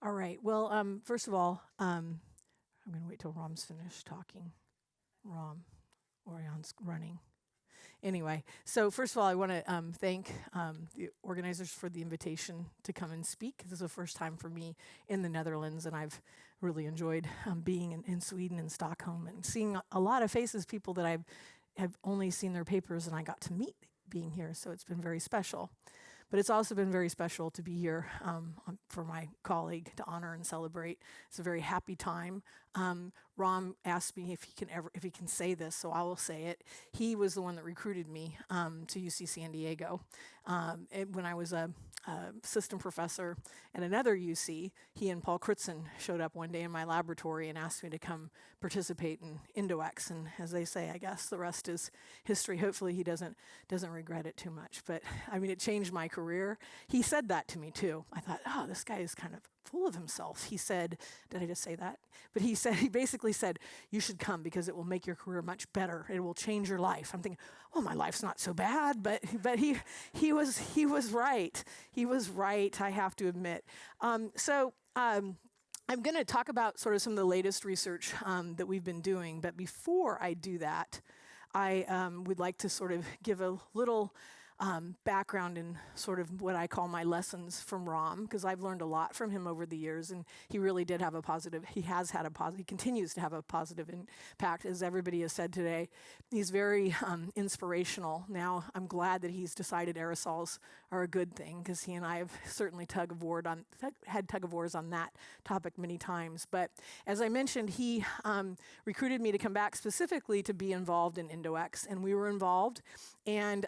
All right. Well, first of all, I'm going to wait till Rom's finished talking. Rom, Orion's running. Anyway, so first of all, I want to thank the organizers for the invitation to come and speak. This is the first time for me in the Netherlands, and I've really enjoyed being in Sweden and Stockholm and seeing a lot of faces, people that have only seen their papers and I got to meet being here, so it's been very special. But it's also been very special to be here for my colleague to honor and celebrate. It's a very happy time. Rom asked me if he can say this, so I will say it. He was the one that recruited me to UC San Diego. When I was a assistant professor at another UC, he and Paul Crutzen showed up one day in my laboratory and asked me to come participate in Indox. And as they say, I guess the rest is history. Hopefully he doesn't regret it too much. But I mean, it changed my career. He said that to me too. I thought, oh, this guy is kind of full of himself. He said, did I just say that? But he basically said, you should come because it will make your career much better. It will change your life. I'm thinking, well, my life's not so bad, but he was right. He was right, I have to admit. I'm going to talk about sort of some of the latest research that we've been doing. But before I do that, I would like to sort of give a little background in sort of what I call my lessons from Rom, because I've learned a lot from him over the years, and he really did have he continues to have a positive impact, as everybody has said today. He's very inspirational. Now, I'm glad that he's decided aerosols are a good thing, because he and I have certainly had tug of wars on that topic many times. But as I mentioned, he recruited me to come back specifically to be involved in Indox, and we were involved, and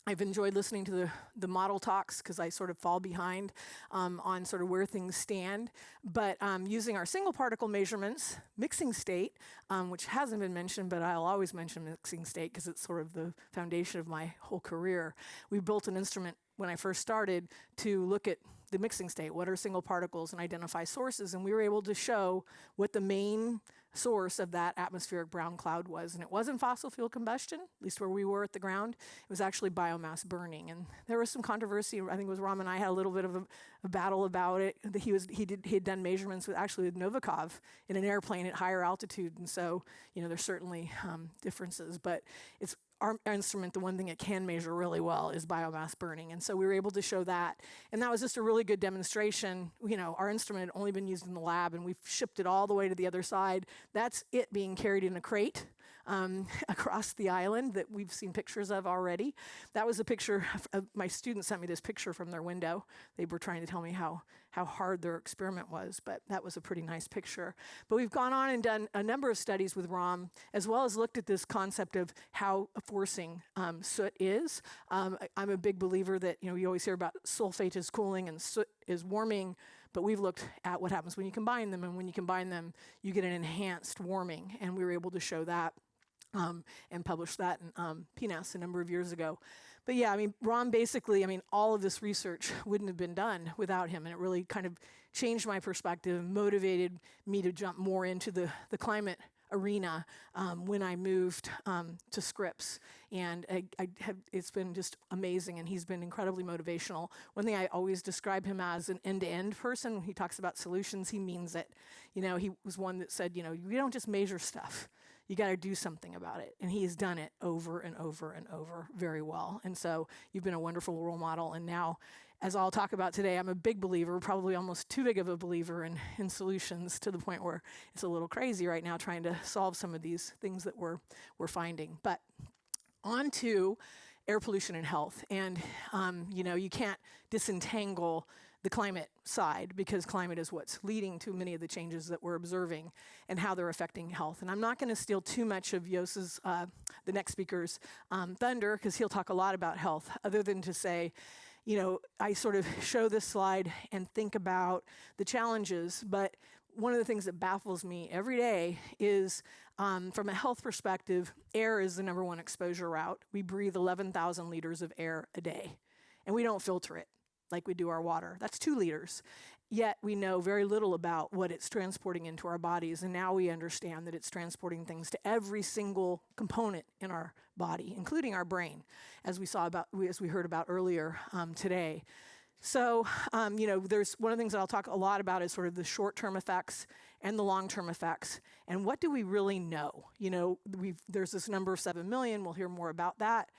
I've enjoyed listening to the model talks because I sort of fall behind on sort of where things stand. But using our single particle measurements, mixing state, which hasn't been mentioned, but I'll always mention mixing state because it's sort of the foundation of my whole career. We built an instrument when I first started to look at the mixing state, what are single particles, and identify sources. And we were able to show what the main source of that atmospheric brown cloud was. And it wasn't fossil fuel combustion, at least where we were at the ground. It was actually biomass burning. And there was some controversy. I think it was Rom and I had a little bit of a battle about it. He had done measurements with Novikov in an airplane at higher altitude. And so, there's certainly differences, but it's our instrument, the one thing it can measure really well is biomass burning. And so we were able to show that. And that was just a really good demonstration. Our instrument had only been used in the lab, and we've shipped it all the way to the other side. That's it being carried in a crate across the island that we've seen pictures of already. That was a picture my students sent me this picture from their window. They were trying to tell me how hard their experiment was, but that was a pretty nice picture. But we've gone on and done a number of studies with Rom, as well as looked at this concept of how forcing soot is. I'm a big believer that, you always hear about sulfate is cooling and soot is warming, but we've looked at what happens when you combine them, and when you combine them, you get an enhanced warming, and we were able to show that and published that in PNAS a number of years ago. But yeah, Rom basically, all of this research wouldn't have been done without him, and it really kind of changed my perspective and motivated me to jump more into the climate arena when I moved to Scripps. And it's been just amazing, and he's been incredibly motivational. One thing I always describe him as an end-to-end person. When he talks about solutions, he means it. He was one that said, we don't just measure stuff. You got to do something about it. And he has done it over and over and over very well. And so you've been a wonderful role model. And now, as I'll talk about today, I'm a big believer, probably almost too big of a believer in solutions, to the point where it's a little crazy right now trying to solve some of these things that we're finding. But on to air pollution and health. And, you can't disentangle the climate side, because climate is what's leading to many of the changes that we're observing and how they're affecting health. And I'm not going to steal too much of Jos's, the next speaker's, thunder, because he'll talk a lot about health, other than to say, I sort of show this slide and think about the challenges, but one of the things that baffles me every day is, from a health perspective, air is the number one exposure route. We breathe 11,000 liters of air a day, and we don't filter it like we do our water. That's 2 liters. Yet we know very little about what it's transporting into our bodies, and now we understand that it's transporting things to every single component in our body, including our brain, as we heard about earlier today. So, there's one of the things that I'll talk a lot about is sort of the short-term effects and the long-term effects. And what do we really know? There's this number of 7 million. We'll hear more about that.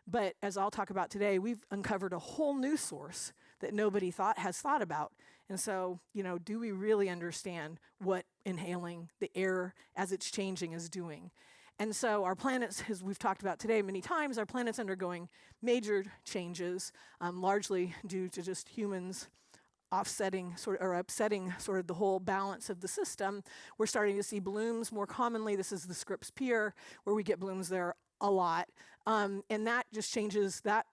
But as I'll talk about today, we've uncovered a whole new source that nobody has thought about. And so, do we really understand what inhaling the air as it's changing is doing? And so our planet's, as we've talked about today many times, our planet's undergoing major changes, largely due to just humans upsetting sort of the whole balance of the system. We're starting to see blooms more commonly. This is the Scripps Pier, where we get blooms there a lot. And that just changes that,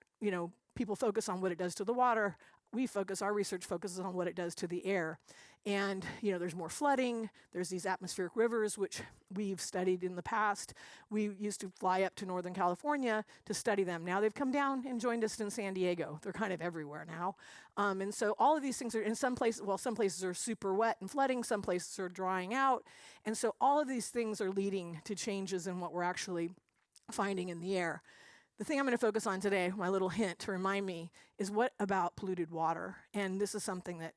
people focus on what it does to the water. Our research focuses on what it does to the air. And, there's more flooding. There's these atmospheric rivers, which we've studied in the past. We used to fly up to Northern California to study them. Now they've come down and joined us in San Diego. They're kind of everywhere now. And so all of these things are in some places are super wet and flooding. Some places are drying out. And so all of these things are leading to changes in what we're actually finding in the air. The thing I'm going to focus on today, my little hint to remind me, is what about polluted water? And this is something that,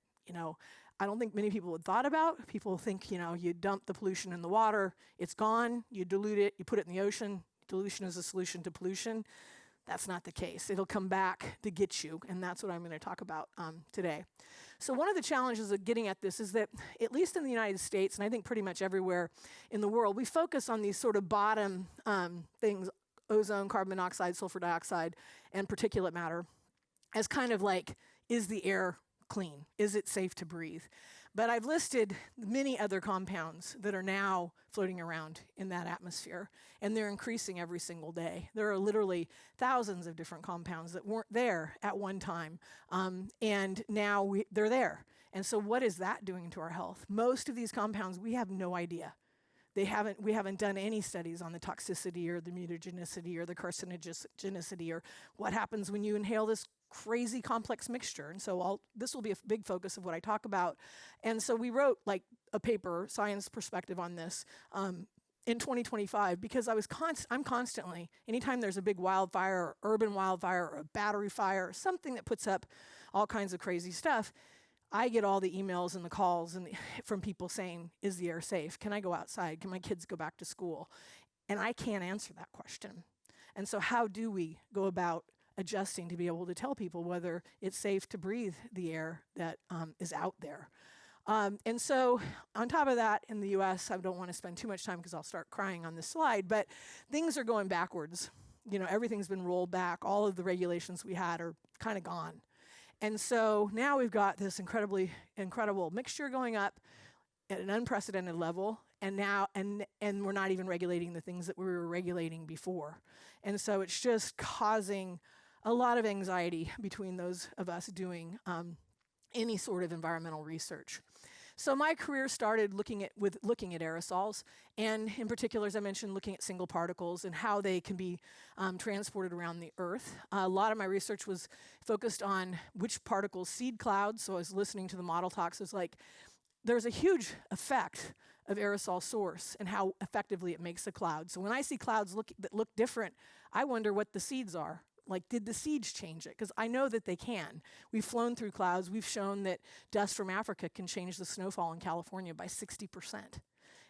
I don't think many people had thought about. People think, you dump the pollution in the water, it's gone, you dilute it, you put it in the ocean. Dilution is a solution to pollution. That's not the case. It'll come back to get you, and that's what I'm going to talk about today. So one of the challenges of getting at this is that, at least in the United States, and I think pretty much everywhere in the world, we focus on these sort of bottom things, ozone, carbon monoxide, sulfur dioxide, and particulate matter, as kind of like, is the air clean? Is it safe to breathe? But I've listed many other compounds that are now floating around in that atmosphere, and they're increasing every single day. There are literally thousands of different compounds that weren't there at one time, and now they're there. And so what is that doing to our health? Most of these compounds, we have no idea. We haven't done any studies on the toxicity or the mutagenicity or the carcinogenicity or what happens when you inhale this crazy complex mixture. And so this will be a big focus of what I talk about. And so we wrote a paper, science perspective on this, in 2025, because I'm constantly, anytime there's a big wildfire or urban wildfire or a battery fire or something that puts up all kinds of crazy stuff, I get all the emails and the calls from people saying, is the air safe? Can I go outside? Can my kids go back to school? And I can't answer that question. And so how do we go about adjusting to be able to tell people whether it's safe to breathe the air that is out there? And so on top of that, in the US, I don't want to spend too much time because I'll start crying on this slide, but things are going backwards. Everything's been rolled back. All of the regulations we had are kind of gone. And so now we've got this incredible mixture going up at an unprecedented level, and we're not even regulating the things that we were regulating before. And so it's just causing a lot of anxiety between those of us doing any sort of environmental research. So my career started looking at aerosols, and in particular, as I mentioned, looking at single particles and how they can be transported around the Earth. A lot of my research was focused on which particles seed clouds. So I was listening to the model talks. It was like, there's a huge effect of aerosol source and how effectively it makes a cloud. So when I see clouds that look different, I wonder what the seeds are. Did the seeds change it? Because I know that they can. We've flown through clouds. We've shown that dust from Africa can change the snowfall in California by 60%.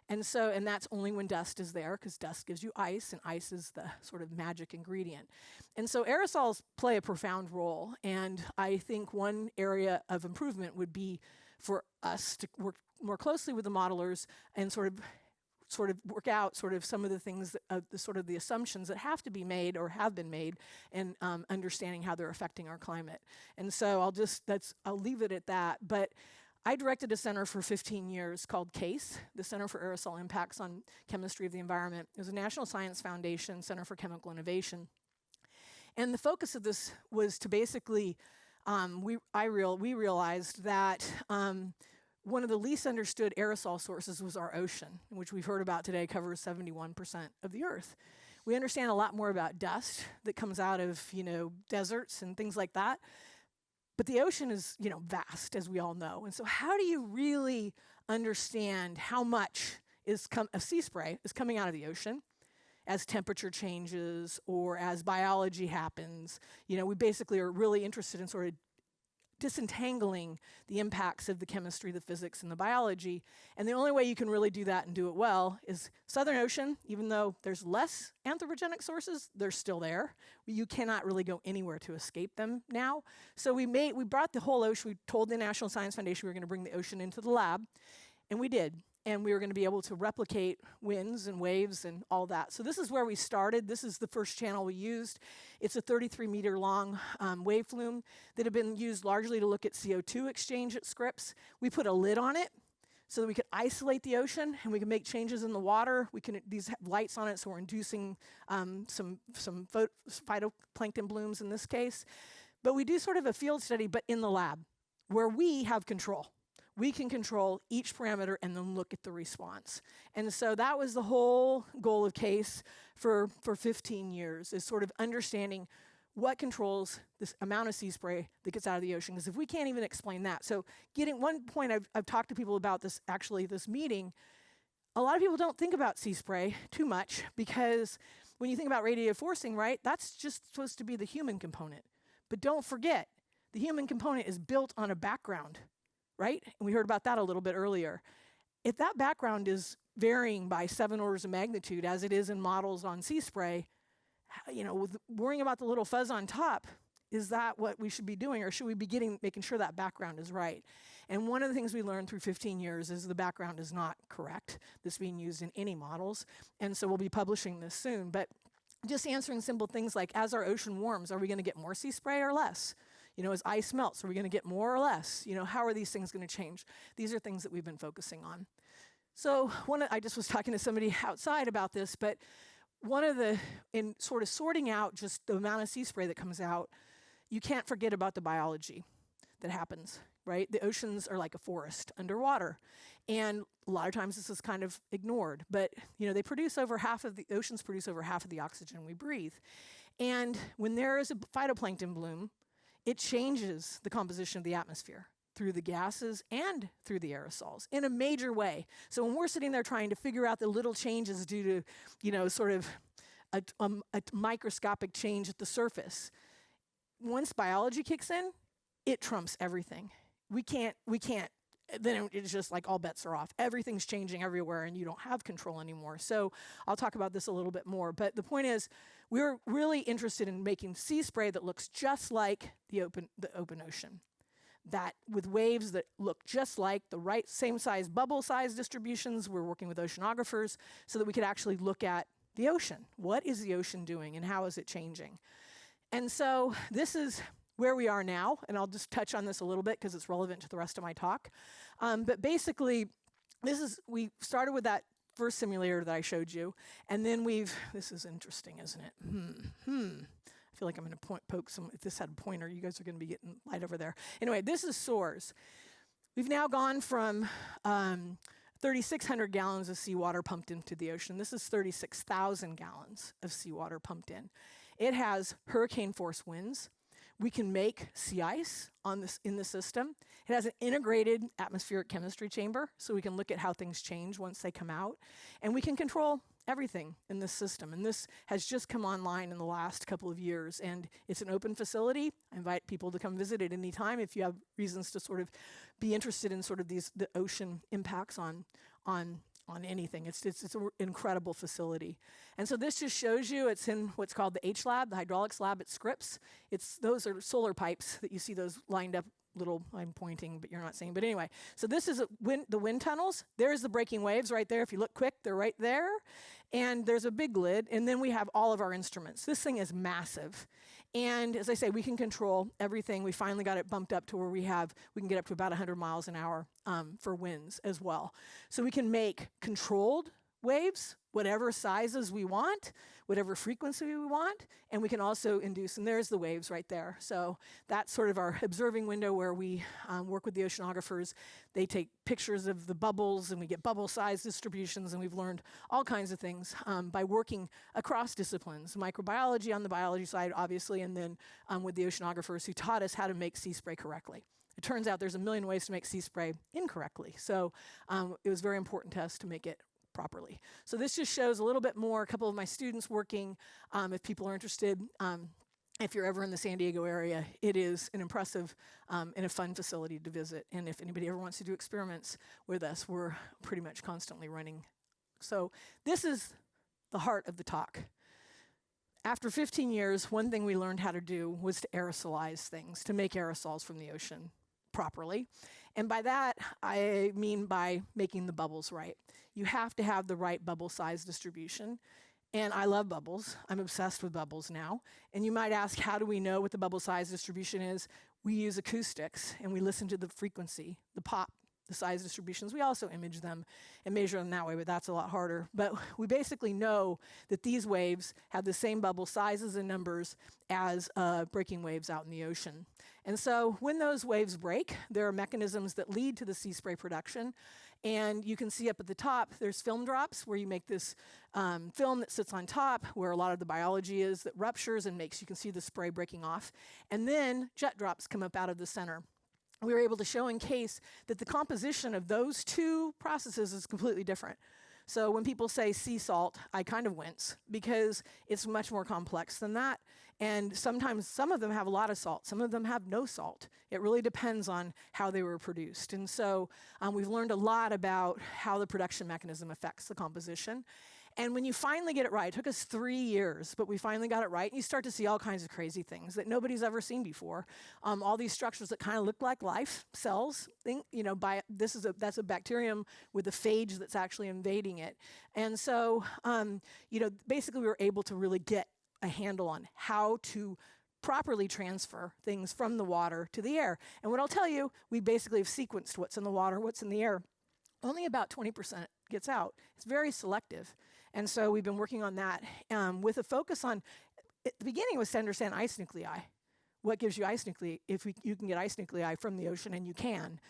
And that's only when dust is there, because dust gives you ice, and ice is the sort of magic ingredient. And so aerosols play a profound role, and I think one area of improvement would be for us to work more closely with the modelers and sort of work out some of the things, the assumptions that have to be made or have been made, and understanding how they're affecting our climate. And so I'll leave it at that. But I directed a center for 15 years called CASE, the Center for Aerosol Impacts on Chemistry of the Environment. It was a National Science Foundation Center for Chemical Innovation. And the focus of this was to basically, we realized that one of the least understood aerosol sources was our ocean, which we've heard about today covers 71% of the Earth. We understand a lot more about dust that comes out of, deserts and things like that. But the ocean is, vast, as we all know. And so how do you really understand how much of sea spray is coming out of the ocean as temperature changes or as biology happens? We basically are really interested in sort of disentangling the impacts of the chemistry, the physics, and the biology. And the only way you can really do that and do it well is Southern Ocean. Even though there's less anthropogenic sources, they're still there. You cannot really go anywhere to escape them now. So we brought the whole ocean. We told the National Science Foundation we were going to bring the ocean into the lab, and we did. And we were going to be able to replicate winds and waves and all that. So this is where we started. This is the first channel we used. It's a 33-meter long wave flume that had been used largely to look at CO2 exchange at Scripps. We put a lid on it so that we could isolate the ocean and we could make changes in the water. These have lights on it, so we're inducing some phytoplankton blooms in this case. But we do sort of a field study, but in the lab, where we have control. We can control each parameter and then look at the response. And so that was the whole goal of CASE for 15 years, is sort of understanding what controls this amount of sea spray that gets out of the ocean. Because if we can't even explain that. So one point I've talked to people about this, actually, this meeting, a lot of people don't think about sea spray too much, because when you think about radiative forcing, right, that's just supposed to be the human component. But don't forget, the human component is built on a background, right? And we heard about that a little bit earlier. If that background is varying by 7 orders of magnitude, as it is in models on sea spray, worrying about the little fuzz on top, is that what we should be doing, or should we be making sure that background is right? And one of the things we learned through 15 years is the background is not correct. This being used in any models, and so we'll be publishing this soon. But just answering simple things like, as our ocean warms, are we going to get more sea spray or less? As ice melts, are we going to get more or less? How are these things going to change? These are things that we've been focusing on. So I just was talking to somebody outside about this, but in sort of sorting out just the amount of sea spray that comes out, you can't forget about the biology that happens, right? The oceans are like a forest underwater. And a lot of times this is kind of ignored, but the oceans produce over half of the oxygen we breathe. And when there is a phytoplankton bloom, it changes the composition of the atmosphere through the gases and through the aerosols in a major way. So when we're sitting there trying to figure out the little changes due to, sort of a microscopic change at the surface, once biology kicks in, it trumps everything. We can't, then it's just like all bets are off. Everything's changing everywhere and you don't have control anymore. So I'll talk about this a little bit more. But the point is, we're really interested in making sea spray that looks just like the open ocean. That with waves that look just like the right same size bubble size distributions. We're working with oceanographers so that we could actually look at the ocean. What is the ocean doing and how is it changing? And so this is where we are now, and I'll just touch on this a little bit because it's relevant to the rest of my talk. But basically, we started with that first simulator that I showed you, and then this is interesting, isn't it? I feel like I'm going to poke some, if this had a pointer, you guys are going to be getting light over there. Anyway, this is SOARS. We've now gone from 3,600 gallons of seawater pumped into the ocean. This is 36,000 gallons of seawater pumped in. It has hurricane force winds. We can make sea ice in the system. It has an integrated atmospheric chemistry chamber, so we can look at how things change once they come out. And we can control everything in this system. And this has just come online in the last couple of years. And it's an open facility. I invite people to come visit at any time if you have reasons to sort of be interested in sort of the ocean impacts on anything. It's an incredible facility. And so this just shows you, it's in what's called the H lab, the hydraulics lab at Scripps. Those are solar pipes that you see those lined up I'm pointing, but you're not seeing. But anyway, so this is the wind tunnels. There's the breaking waves right there. If you look quick, they're right there. And there's a big lid, and then we have all of our instruments. This thing is massive. And as I say, we can control everything. We finally got it bumped up to where we can get up to about 100 miles an hour for winds as well. So we can make controlled waves, whatever sizes we want, whatever frequency we want, and we can also induce, and there's the waves right there. So that's sort of our observing window where we work with the oceanographers. They take pictures of the bubbles, and we get bubble size distributions, and we've learned all kinds of things by working across disciplines, microbiology on the biology side, obviously, and then with the oceanographers who taught us how to make sea spray correctly. It turns out there's a million ways to make sea spray incorrectly, so it was very important to us to make it properly. So this just shows a little bit more, a couple of my students working, if people are interested. If you're ever in the San Diego area, it is an impressive and a fun facility to visit. And if anybody ever wants to do experiments with us, we're pretty much constantly running. So this is the heart of the talk. After 15 years, one thing we learned how to do was to aerosolize things, to make aerosols from the ocean properly. And by that, I mean by making the bubbles right. You have to have the right bubble size distribution. And I love bubbles. I'm obsessed with bubbles now. And you might ask, how do we know what the bubble size distribution is? We use acoustics, and we listen to the frequency, the pop, the size distributions. We also image them and measure them that way, but that's a lot harder. But we basically know that these waves have the same bubble sizes and numbers as breaking waves out in the ocean. And so when those waves break, there are mechanisms that lead to the sea spray production. And you can see up at the top, there's film drops where you make this film that sits on top where a lot of the biology is that ruptures and makes, you can see the spray breaking off. And then jet drops come up out of the center. We were able to show in case that the composition of those two processes is completely different. So when people say sea salt, I kind of wince because it's much more complex than that. And sometimes some of them have a lot of salt, some of them have no salt. It really depends on how they were produced. And so we've learned a lot about how the production mechanism affects the composition. And when you finally get it right, it took us 3 years, but we finally got it right, and you start to see all kinds of crazy things that nobody's ever seen before. All these structures that kind of look like life cells. That's a bacterium with a phage that's actually invading it. And so, basically we were able to really get a handle on how to properly transfer things from the water to the air. And what I'll tell you, we basically have sequenced what's in the water, what's in the air. Only about 20% gets out. It's very selective. And so we've been working on that with a focus on, at the beginning was to understand ice nuclei. What gives you ice nuclei? If you can get ice nuclei from the ocean, and you can.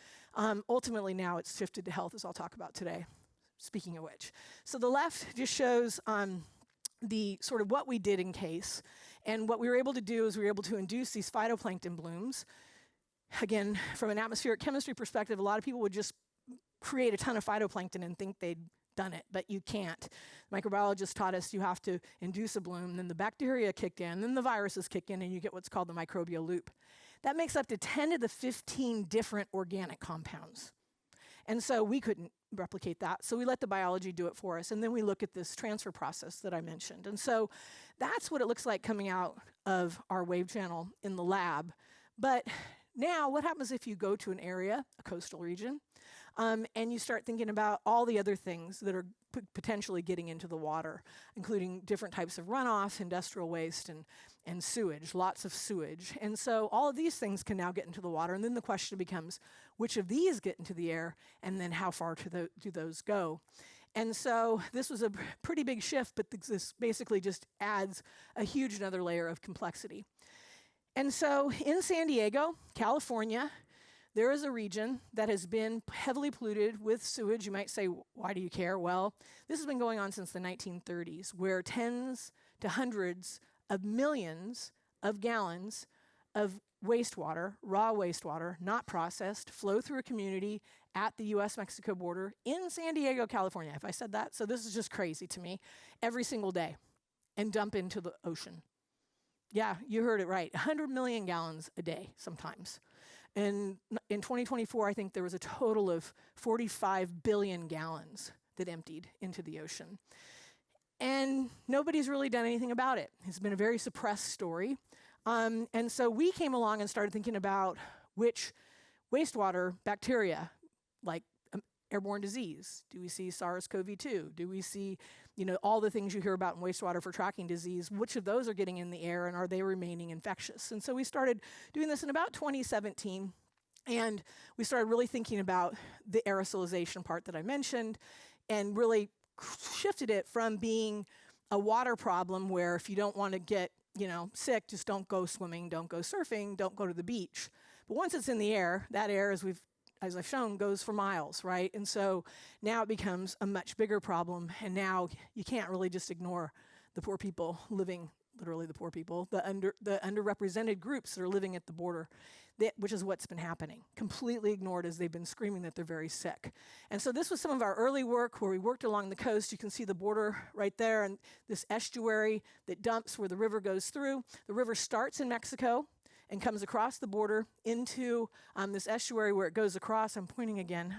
Ultimately now it's shifted to health, as I'll talk about today, speaking of which. So the left just shows the sort of what we did in case. And what we were able to do is we were able to induce these phytoplankton blooms. Again, from an atmospheric chemistry perspective, a lot of people would just create a ton of phytoplankton and think they'd done it, but you can't. Microbiologists taught us you have to induce a bloom, then the bacteria kick in, then the viruses kick in, and you get what's called the microbial loop. That makes up to 10 to the 15 different organic compounds. And so we couldn't replicate that, so we let the biology do it for us, and then we look at this transfer process that I mentioned. And so that's what it looks like coming out of our wave channel in the lab. But now, what happens if you go to an area, a coastal region, and you start thinking about all the other things that are potentially getting into the water, including different types of runoff, industrial waste, and sewage, lots of sewage. And so all of these things can now get into the water, and then the question becomes, which of these get into the air, and then how far do those go? And so this was a pretty big shift, but this basically just adds a huge another layer of complexity. And so in San Diego, California, there is a region that has been heavily polluted with sewage. You might say, why do you care? Well, this has been going on since the 1930s, where tens to hundreds of millions of gallons of wastewater, raw wastewater, not processed, flow through a community at the US-Mexico border in San Diego, California. If I said that? So this is just crazy to me. Every single day, and dump into the ocean. Yeah, you heard it right. 100 million gallons a day sometimes. And in 2024, I think there was a total of 45 billion gallons that emptied into the ocean. And nobody's really done anything about it. It's been a very suppressed story. And so we came along and started thinking about which wastewater bacteria, like airborne disease. Do we see SARS-CoV-2? Do we see, all the things you hear about in wastewater for tracking disease? Which of those are getting in the air, and are they remaining infectious? And so we started doing this in about 2017, and we started really thinking about the aerosolization part that I mentioned, and really shifted it from being a water problem where if you don't want to get sick, just don't go swimming, don't go surfing, don't go to the beach. But once it's in the air, that air, as I've shown, goes for miles, right? And so now it becomes a much bigger problem, and now you can't really just ignore the poor people living literally the poor people, the underrepresented groups that are living at the border, which is what's been happening, completely ignored as they've been screaming that they're very sick. And so this was some of our early work where we worked along the coast. You can see the border right there and this estuary that dumps where the river goes through. The river starts in Mexico and comes across the border into this estuary where it goes across. I'm pointing again.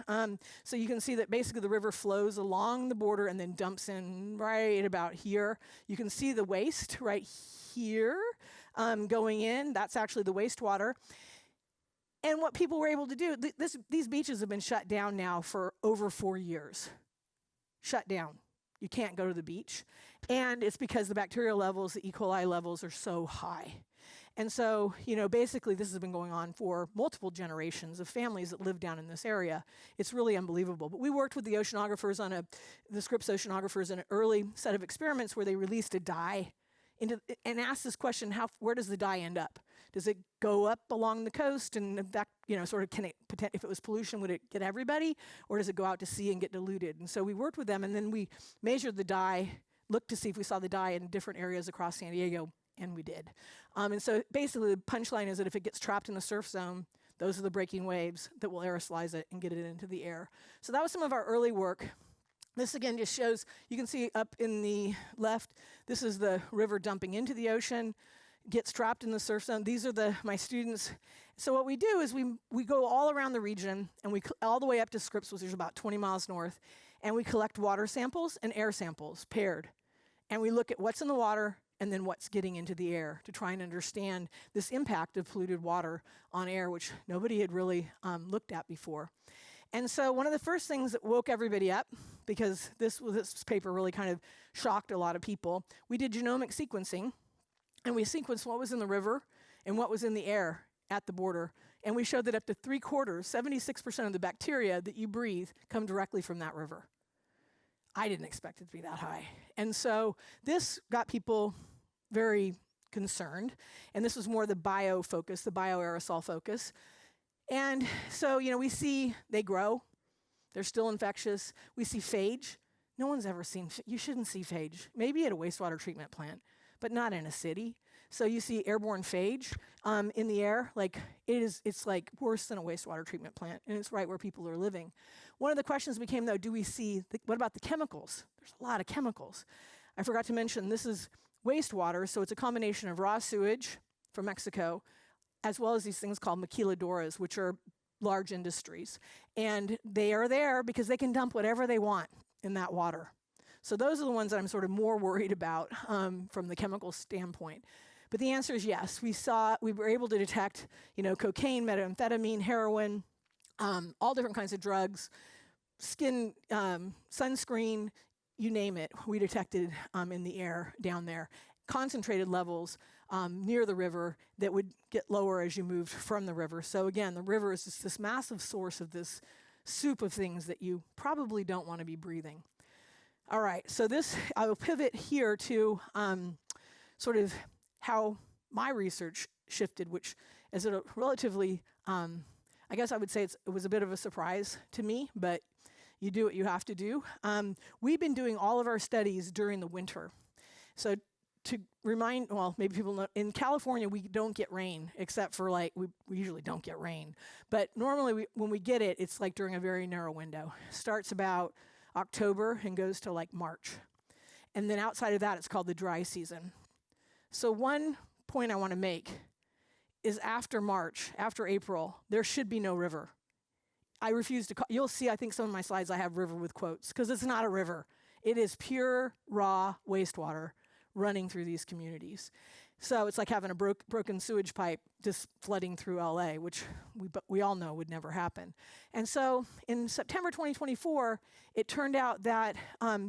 So you can see that basically the river flows along the border and then dumps in right about here. You can see the waste right here going in. That's actually the wastewater. And what people were able to do, these beaches have been shut down now for over 4 years. Shut down. You can't go to the beach. And it's because the bacterial levels, the E. coli levels are so high. And so, basically this has been going on for multiple generations of families that live down in this area. It's really unbelievable. But we worked with the oceanographers the Scripps oceanographers in an early set of experiments where they released a dye and asked this question, where does the dye end up? Does it go up along the coast and that, sort of if it was pollution, would it get everybody? Or does it go out to sea and get diluted? And so we worked with them and then we measured the dye, looked to see if we saw the dye in different areas across San Diego, and we did. And so basically the punchline is that if it gets trapped in the surf zone, those are the breaking waves that will aerosolize it and get it into the air. So that was some of our early work. This again just shows, you can see up in the left, this is the river dumping into the ocean, gets trapped in the surf zone. These are my students. So what we do is we go all around the region and all the way up to Scripps, which is about 20 miles north, and we collect water samples and air samples paired. And we look at what's in the water and then what's getting into the air to try and understand this impact of polluted water on air, which nobody had really looked at before. And so one of the first things that woke everybody up, because this paper really kind of shocked a lot of people, we did genomic sequencing, and we sequenced what was in the river and what was in the air at the border. And we showed that up to 3/4, 76% of the bacteria that you breathe come directly from that river. I didn't expect it to be that high. And so this got people very concerned. And this was more the bio focus, the bioaerosol focus. And so, we see they grow. They're still infectious. We see phage. No one's ever seen, you shouldn't see phage. Maybe at a wastewater treatment plant, but not in a city. So you see airborne phage in the air. It's like worse than a wastewater treatment plant, and it's right where people are living. One of the questions became, though, what about the chemicals? There's a lot of chemicals. I forgot to mention, this is wastewater, so it's a combination of raw sewage from Mexico, as well as these things called maquiladoras, which are large industries. And they are there because they can dump whatever they want in that water. So those are the ones that I'm sort of more worried about from the chemical standpoint. But the answer is yes. We were able to detect, cocaine, methamphetamine, heroin, all different kinds of drugs, skin, sunscreen, you name it. We detected in the air down there. Concentrated levels near the river that would get lower as you moved from the river. So again, the river is just this massive source of this soup of things that you probably don't want to be breathing. All right, so I will pivot here to sort of how my research shifted, which is a relatively, I guess I would say it was a bit of a surprise to me, but you do what you have to do. We've been doing all of our studies during the winter. So to remind, maybe people know, in California, we don't get rain, except for we usually don't get rain. But normally when we get it, it's during a very narrow window. Starts about October and goes to March. And then outside of that, it's called the dry season. So one point I want to make is after March, after April, there should be no river. I refuse to you'll see, I think some of my slides I have river with quotes, because it's not a river. It is pure, raw wastewater running through these communities. So it's like having a broken sewage pipe just flooding through LA, which we all know would never happen. And so in September 2024, it turned out that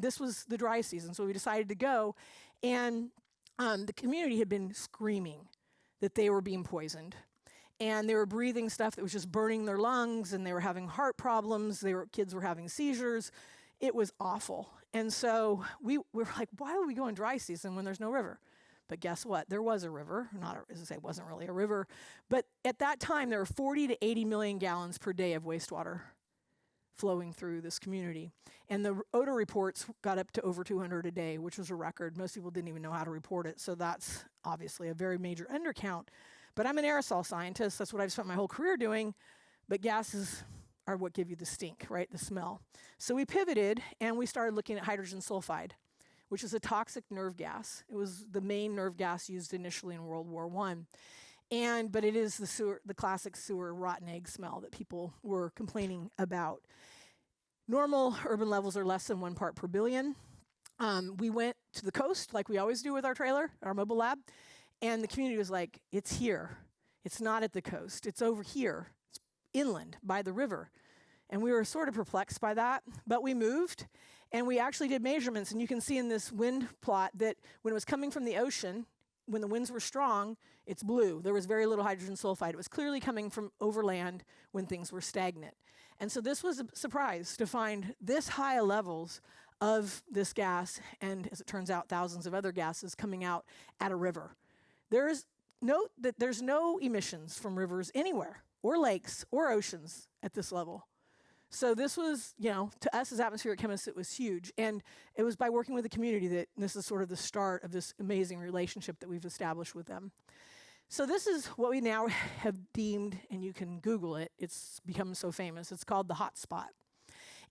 this was the dry season, so we decided to go, and the community had been screaming that they were being poisoned. And they were breathing stuff that was just burning their lungs, and they were having heart problems, kids were having seizures. It was awful. And so we were like, why would we go in dry season when there's no river? But guess what? There was a river. As I say, it wasn't really a river. But at that time, there were 40 to 80 million gallons per day of wastewater flowing through this community. And the odor reports got up to over 200 a day, which was a record. Most people didn't even know how to report it, so that's obviously a very major undercount. But I'm an aerosol scientist. That's what I've spent my whole career doing. But gases are what give you the stink, right, the smell. So we pivoted, and we started looking at hydrogen sulfide, which is a toxic nerve gas. It was the main nerve gas used initially in World War I. But it is the classic sewer rotten egg smell that people were complaining about. Normal urban levels are less than 1 part per billion. We went to the coast, like we always do with our trailer, our mobile lab, and the community was like, it's here. It's not at the coast. It's over here. It's inland by the river. And we were sort of perplexed by that, but we moved, and we actually did measurements, and you can see in this wind plot that when it was coming from the ocean, when the winds were strong, it's blue. There was very little hydrogen sulfide. It was clearly coming from overland when things were stagnant. And so this was a surprise to find this high levels of this gas, and as it turns out, thousands of other gases coming out at a river. Note that there's no emissions from rivers anywhere, or lakes, or oceans at this level. So this was, to us as atmospheric chemists, it was huge. And it was by working with the community that this is sort of the start of this amazing relationship that we've established with them. So this is what we now have deemed, and you can Google it, it's become so famous, it's called the hotspot.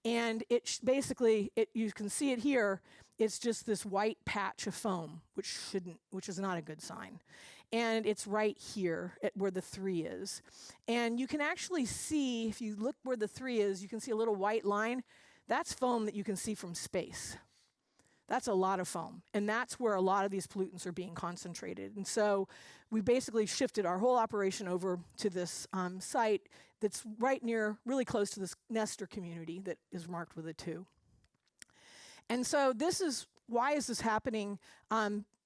And basically, you can see it here, it's just this white patch of foam, which is not a good sign. And it's right here at where the 3 is. And you can actually see, if you look where the 3 is, you can see a little white line. That's foam that you can see from space. That's a lot of foam. And that's where a lot of these pollutants are being concentrated. And so we basically shifted our whole operation over to this site that's right near, really close to this Nestor community that is marked with a 2. And so why is this happening?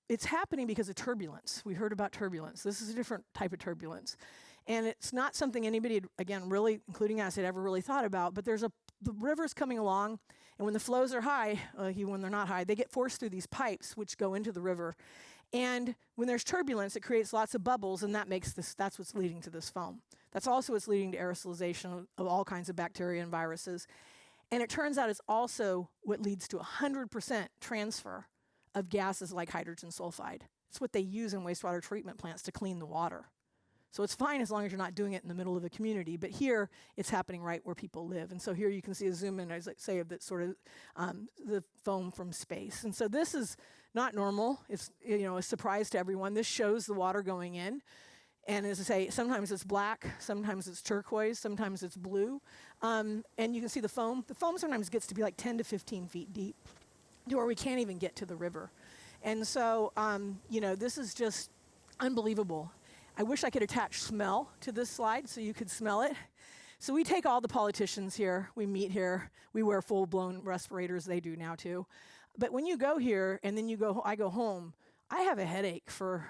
It's happening because of turbulence. We heard about turbulence. This is a different type of turbulence. And it's not something anybody, again, really, including us, had ever really thought about, but the river's coming along, and when the flows are high, even when they're not high, they get forced through these pipes which go into the river. And when there's turbulence, it creates lots of bubbles, and that's what's leading to this foam. That's also what's leading to aerosolization of all kinds of bacteria and viruses. And it turns out it's also what leads to 100% transfer of gases like hydrogen sulfide. It's what they use in wastewater treatment plants to clean the water. So it's fine as long as you're not doing it in the middle of a community, but here it's happening right where people live. And so here you can see a zoom in, as I say, of that sort of the foam from space. And so this is not normal. It's a surprise to everyone. This shows the water going in. And as I say, sometimes it's black, sometimes it's turquoise, sometimes it's blue. And you can see the foam. The foam sometimes gets to be like 10 to 15 feet deep, to where we can't even get to the river. And so, this is just unbelievable. I wish I could attach smell to this slide so you could smell it. So we take all the politicians here, we meet here, we wear full-blown respirators, they do now too. But when you go here and then I go home, I have a headache for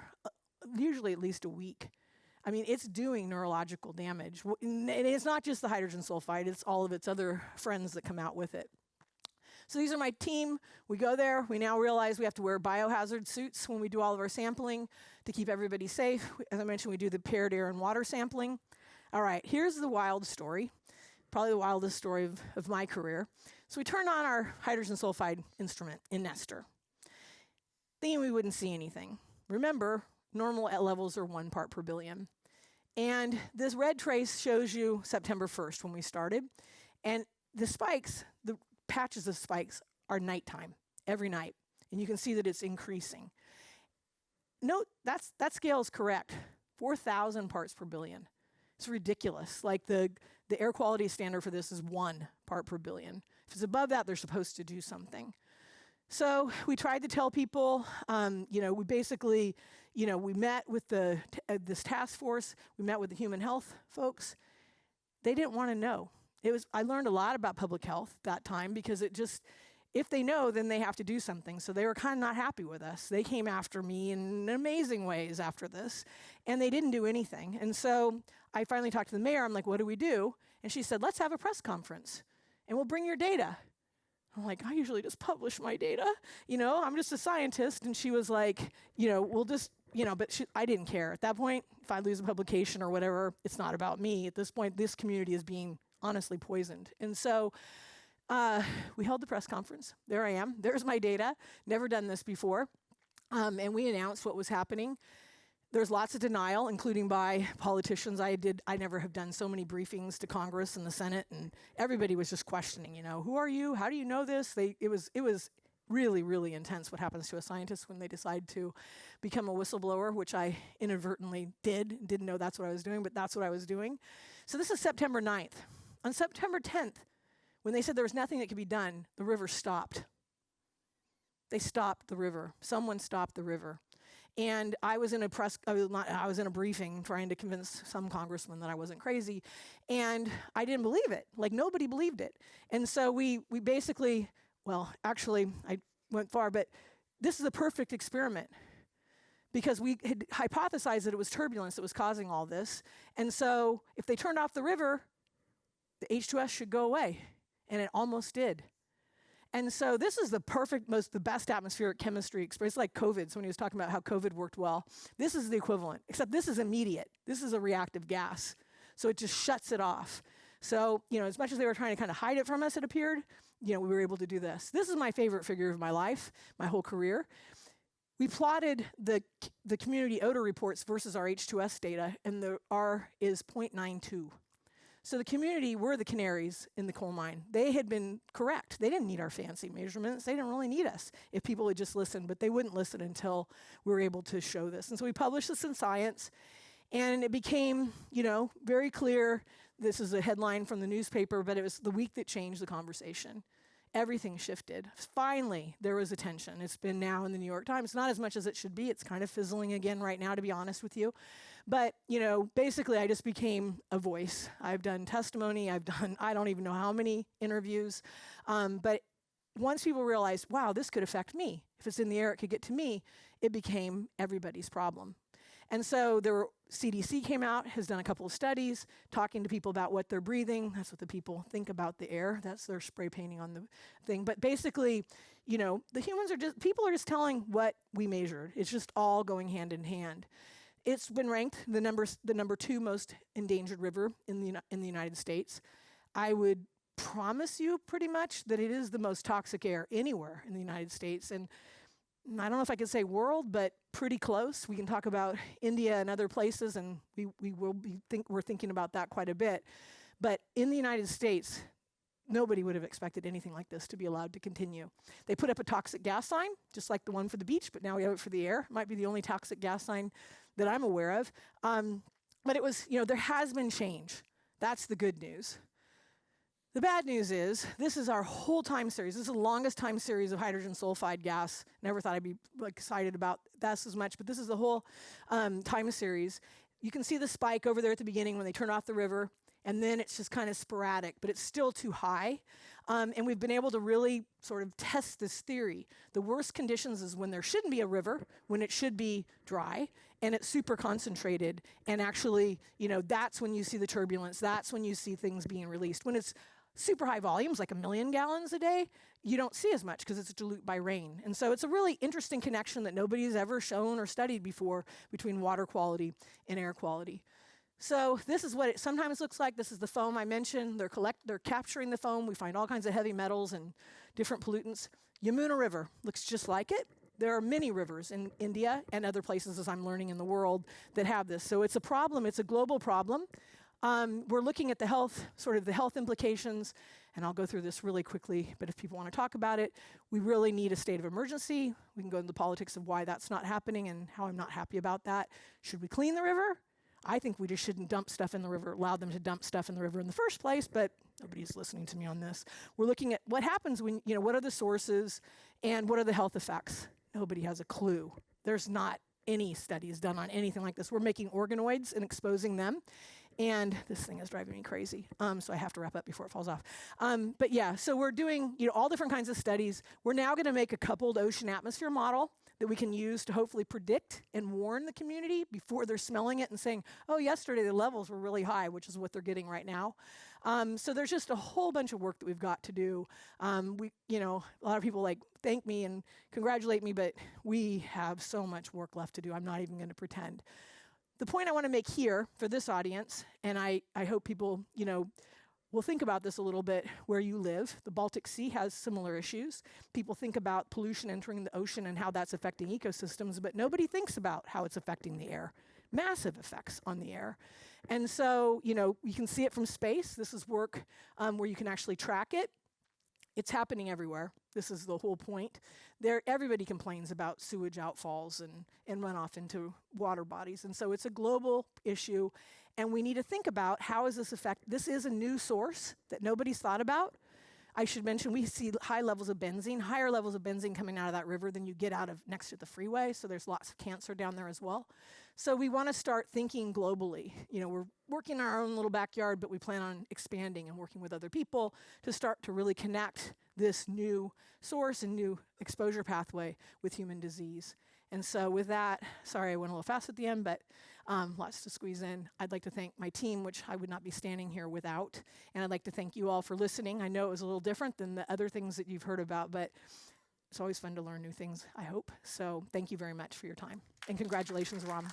usually at least a week. I mean, it's doing neurological damage. And it's not just the hydrogen sulfide, it's all of its other friends that come out with it. So these are my team. We go there. We now realize we have to wear biohazard suits when we do all of our sampling to keep everybody safe. As I mentioned, we do the paired air and water sampling. All right, here's the wild story, probably the wildest story of my career. So we turn on our hydrogen sulfide instrument in Nestor, thinking we wouldn't see anything. Remember, normal levels are 1 part per billion. And this red trace shows you September 1st when we started. And the spikes, the patches of spikes are nighttime, every night. And you can see that it's increasing. Note, that scale is correct, 4,000 parts per billion. It's ridiculous. Like the air quality standard for this is 1 part per billion. If it's above that, they're supposed to do something. So we tried to tell people, we basically, we met with this task force, we met with the human health folks. They didn't want to know. I learned a lot about public health that time because if they know, then they have to do something. So they were kind of not happy with us. They came after me in amazing ways after this, and they didn't do anything. And so I finally talked to the mayor. I'm like, what do we do? And she said, let's have a press conference, and we'll bring your data. I'm like, I usually just publish my data. I'm just a scientist. And she was like, we'll just, but I didn't care. At that point, if I lose a publication or whatever, it's not about me. At this point, this community is being honestly poisoned. And so we held the press conference. There I am. There's my data. Never done this before. And we announced what was happening. There's lots of denial, including by politicians. I never have done so many briefings to Congress and the Senate, and everybody was just questioning, who are you? How do you know this? It was really, really intense what happens to a scientist when they decide to become a whistleblower, which I inadvertently didn't know that's what I was doing, but that's what I was doing. So this is September 9th. On September 10th, when they said there was nothing that could be done, the river stopped. They stopped the river. Someone stopped the river. And I was in a briefing trying to convince some congressman that I wasn't crazy, and I didn't believe it. Like, nobody believed it. And so we basically, well, actually, I went far, but this is a perfect experiment because we had hypothesized that it was turbulence that was causing all this. And so if they turned off the river, the H2S should go away. And it almost did. And so this is the best atmospheric chemistry experience. It's like COVID, so when he was talking about how COVID worked well, this is the equivalent, except this is immediate. This is a reactive gas. So it just shuts it off. So, as much as they were trying to kind of hide it from us, it appeared, we were able to do this. This is my favorite figure of my life, my whole career. We plotted the community odor reports versus our H2S data, and the R is 0.92. So the community were the canaries in the coal mine. They had been correct. They didn't need our fancy measurements. They didn't really need us if people would just listen, but they wouldn't listen until we were able to show this. And so we published this in Science, and it became, very clear. This is a headline from the newspaper, but it was the week that changed the conversation. Everything shifted. Finally, there was attention. It's been now in the New York Times. Not as much as it should be. It's kind of fizzling again right now, to be honest with you. But, basically I just became a voice. I've done testimony. I've done, I don't even know how many interviews. But once people realized, wow, this could affect me. If it's in the air, it could get to me. It became everybody's problem. And so CDC came out, has done a couple of studies, talking to people about what they're breathing. That's what the people think about the air. That's their spray painting on the thing. But basically, people are just telling what we measured. It's just all going hand in hand. It's been ranked the number 2 most endangered river in the United States. I would promise you pretty much that it is the most toxic air anywhere in the United States. And I don't know if I could say world, but pretty close. We can talk about India and other places, and we're thinking about that quite a bit. But in the United States, nobody would have expected anything like this to be allowed to continue. They put up a toxic gas sign, just like the one for the beach, but now we have it for the air. It might be the only toxic gas sign that I'm aware of. But it was, there has been change. That's the good news. The bad news is, this is our whole time series. This is the longest time series of hydrogen sulfide gas. Never thought I'd be excited about this as much, but this is the whole time series. You can see the spike over there at the beginning when they turn off the river, and then it's just kind of sporadic, but it's still too high. And we've been able to really sort of test this theory. The worst conditions is when there shouldn't be a river, when it should be dry, and it's super concentrated. And actually, that's when you see the turbulence. That's when you see things being released. When it's super high volumes, like 1 million gallons a day, you don't see as much because it's dilute by rain. And so it's a really interesting connection that nobody's ever shown or studied before between water quality and air quality. So this is what it sometimes looks like. This is the foam I mentioned. They're capturing the foam. We find all kinds of heavy metals and different pollutants. Yamuna River looks just like it. There are many rivers in India and other places, as I'm learning, in the world that have this. So it's a problem. It's a global problem. We're looking at the health implications, and I'll go through this really quickly, but if people want to talk about it, we really need a state of emergency. We can go into the politics of why that's not happening and how I'm not happy about that. Should we clean the river? I think we just shouldn't dump stuff in the river, allow them to dump stuff in the river in the first place, but nobody's listening to me on this. We're looking at what happens when, what are the sources and what are the health effects? Nobody has a clue. There's not any studies done on anything like this. We're making organoids and exposing them. And this thing is driving me crazy, so I have to wrap up before it falls off. But yeah, so we're doing all different kinds of studies. We're now going to make a coupled ocean atmosphere model that we can use to hopefully predict and warn the community before they're smelling it and saying, oh, yesterday the levels were really high, which is what they're getting right now. So there's just a whole bunch of work that we've got to do. A lot of people thank me and congratulate me, but we have so much work left to do. I'm not even going to pretend. The point I want to make here for this audience, and I hope people, Well, think about this a little bit where you live. The Baltic Sea has similar issues. People think about pollution entering the ocean and how that's affecting ecosystems, but nobody thinks about how it's affecting the air. Massive effects on the air. And so, you can see it from space. This is work where you can actually track it. It's happening everywhere. This is the whole point. Everybody complains about sewage outfalls and runoff into water bodies. And so it's a global issue. And we need to think about how is this affect. This is a new source that nobody's thought about. I should mention we see higher levels of benzene coming out of that river than you get out of next to the freeway. So there's lots of cancer down there as well. So we want to start thinking globally. We're working in our own little backyard, but we plan on expanding and working with other people to start to really connect this new source and new exposure pathway with human disease. And so with that, sorry I went a little fast at the end, but lots to squeeze in. I'd like to thank my team, which I would not be standing here without. And I'd like to thank you all for listening. I know it was a little different than the other things that you've heard about, but it's always fun to learn new things, I hope. So thank you very much for your time. And congratulations, Rom.